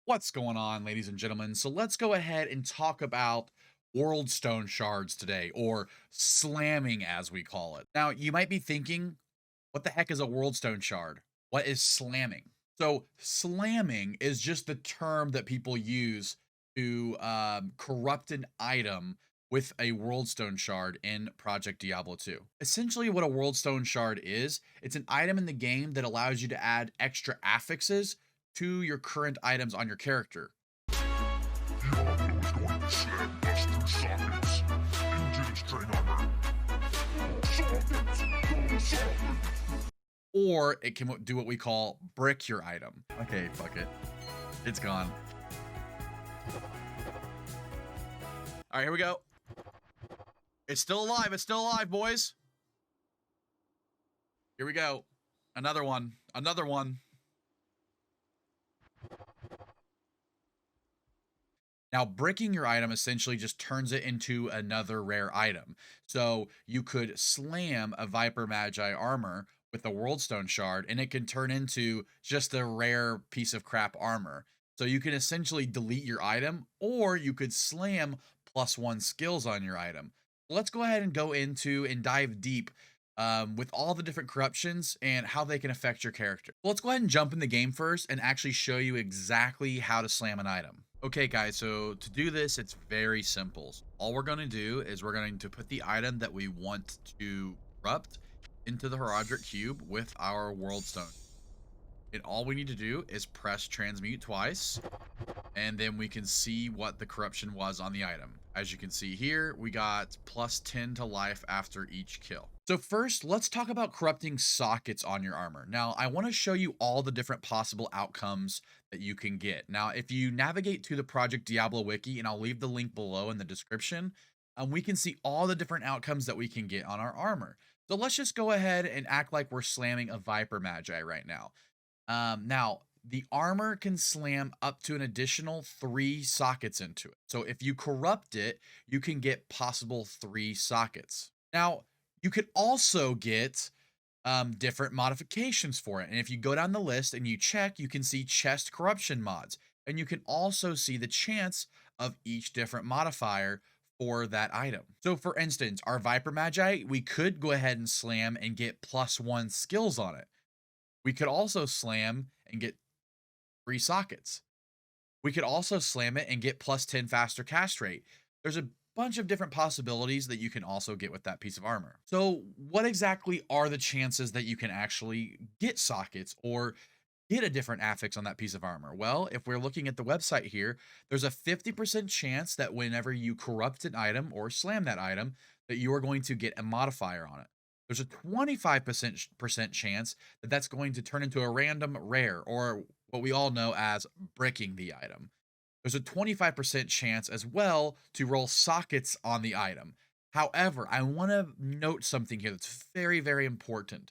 What's going on, ladies and gentlemen? So let's go ahead and talk about Worldstone shards today, or slamming as we call it. Now, you might be thinking, what the heck is a Worldstone shard? What is slamming? So, slamming is just the term that people use to corrupt an item with a Worldstone shard in Project Diablo 2. Essentially, what a Worldstone shard is, it's an item in the game that allows you to add extra affixes to your current items on your character. Diablo is going to slam us through sockets into the string armor. Sockets, go sockets. Or it can do what we call brick your item. Okay, fuck it. It's gone. All right, here we go. It's still alive. It's still alive, boys. Here we go. Another one. Another one. Now, bricking your item essentially just turns it into another rare item. So you could slam a Viper Magi armor with a Worldstone shard, and it can turn into just a rare piece of crap armor. So you can essentially delete your item, or you could slam +1 skills on your item. Let's go ahead and go into and dive deep with all the different corruptions and how they can affect your character. Let's go ahead and jump in the game first and actually show you exactly how to slam an item. Okay, guys, so to do this, it's very simple. All we're going to do is we're going to put the item that we want to corrupt into the Herodric Cube with our Worldstone. And all we need to do is press transmute twice, and then we can see what the corruption was on the item. As you can see here, we got +10 to life after each kill. So first, let's talk about corrupting sockets on your armor. Now, I want to show you all the different possible outcomes that you can get. Now, if you navigate to the Project Diablo wiki, and I'll leave the link below in the description, we can see all the different outcomes that we can get on our armor. So let's just go ahead and act like we're slamming a Viper Magi right now. Now, the armor can slam up to an additional 3 sockets into it. So if you corrupt it, you can get possible 3 sockets. Now, you could also get different modifications for it. And if you go down the list and you check, you can see chest corruption mods. And you can also see the chance of each different modifier for that item. So for instance, our Viper Magi, we could go ahead and slam and get +1 skills on it. We could also slam and get 3 sockets. We could also slam it and get +10 faster cast rate. There's a bunch of different possibilities that you can also get with that piece of armor. So what exactly are the chances that you can actually get sockets or get a different affix on that piece of armor? Well, if we're looking at the website here, there's a 50% chance that whenever you corrupt an item or slam that item, that you are going to get a modifier on it. There's a 25% chance that that's going to turn into a random rare, or what we all know as bricking the item. There's a 25% chance as well to roll sockets on the item. However, I want to note something here that's very, very important.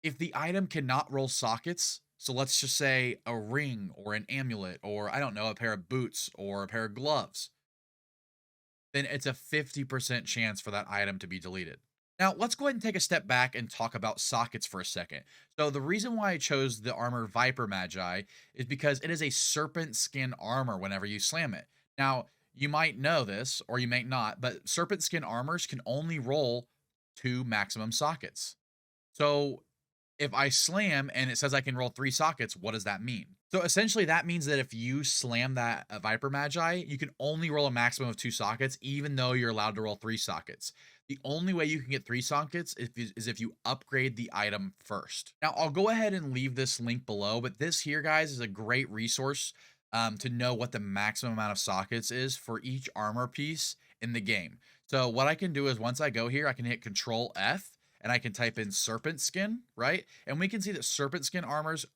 If the item cannot roll sockets, so let's just say a ring or an amulet, or I don't know, a pair of boots or a pair of gloves, then it's a 50% chance for that item to be deleted. Now, let's go ahead and take a step back and talk about sockets for a second. So the reason why I chose the armor Viper Magi is because it is a serpent skin armor whenever you slam it. Now, you might know this, or you might not, but serpent skin armors can only roll 2 maximum sockets. So if I slam and it says I can roll 3 sockets, what does that mean? So essentially that means that if you slam that Viper Magi, you can only roll a maximum of 2 sockets, even though you're allowed to roll 3 sockets. The only way you can get 3 sockets is if you upgrade the item first. Now, I'll go ahead and leave this link below, but this here, guys, is a great resource to know what the maximum amount of sockets is for each armor piece in the game. So what I can do is once I go here, I can hit Control F, and I can type in serpent skin, right? And we can see that serpent skin armors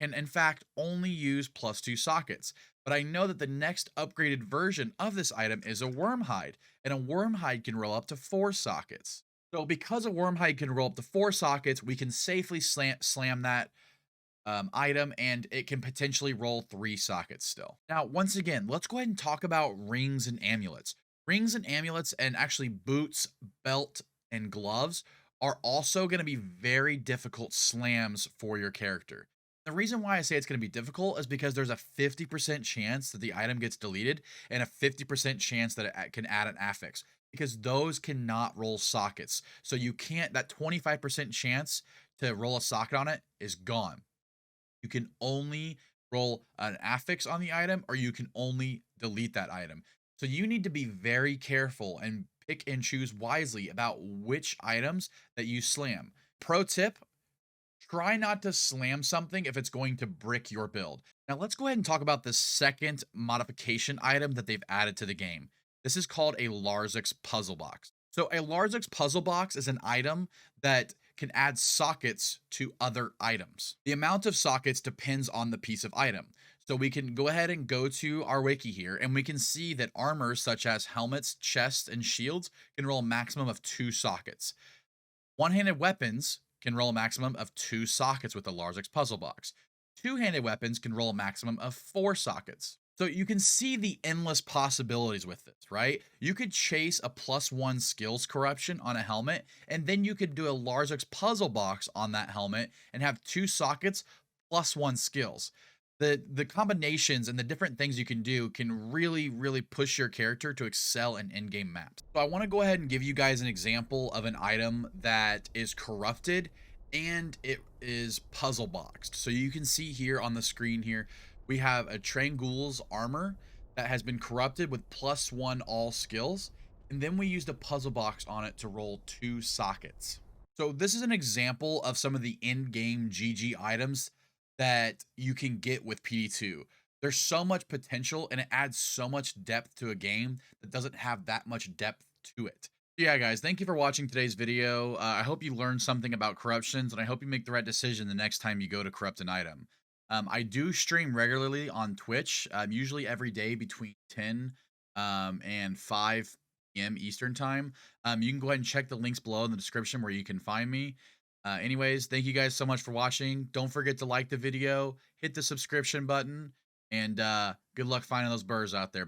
can in fact only use +2 sockets. But I know that the next upgraded version of this item is a worm hide, and a worm hide can roll up to 4 sockets. So because a worm hide can roll up to 4 sockets, we can safely slam that item, and it can potentially roll 3 sockets still. Now, once again, let's go ahead and talk about rings and amulets. Rings and amulets, and actually boots, belt, and gloves are also going to be very difficult slams for your character. The reason why I say it's going to be difficult is because there's a 50% chance that the item gets deleted and a 50% chance that it can add an affix because those cannot roll sockets. So you can't, that 25% chance to roll a socket on it is gone. You can only roll an affix on the item or you can only delete that item. So you need to be very careful and pick and choose wisely about which items that you slam. Pro tip, try not to slam something if it's going to brick your build. Now let's go ahead and talk about the second modification item that they've added to the game. This is called a Larzix Puzzle Box. So a Larzix Puzzle Box is an item that can add sockets to other items. The amount of sockets depends on the piece of item. So we can go ahead and go to our wiki here and we can see that armors such as helmets, chests, and shields can roll a maximum of 2 sockets. One-handed weapons can roll a maximum of 2 sockets with the Larzix Puzzle Box. Two-handed weapons can roll a maximum of 4 sockets. So you can see the endless possibilities with this, right? You could chase a +1 skills corruption on a helmet, and then you could do a Larzix Puzzle Box on that helmet and have 2 sockets +1 skills. The combinations and the different things you can do can really push your character to excel in in-game maps. So I want to go ahead and give you guys an example of an item that is corrupted and it is puzzle boxed. So you can see here on the screen here, we have a Trangul's armor that has been corrupted with +1 all skills. And then we used a puzzle box on it to roll 2 sockets. So this is an example of some of the in-game GG items that you can get with PD2. There's so much potential and it adds so much depth to a game that doesn't have that much depth to it. Yeah, guys, thank you for watching today's video. I hope you learned something about corruptions and I hope you make the right decision the next time you go to corrupt an item. I do stream regularly on Twitch, usually every day between 10 and 5 p.m. Eastern time. You can go ahead and check the links below in the description where you can find me. Anyways, thank you guys so much for watching. Don't forget to like the video, hit the subscription button, and good luck finding those burrs out there.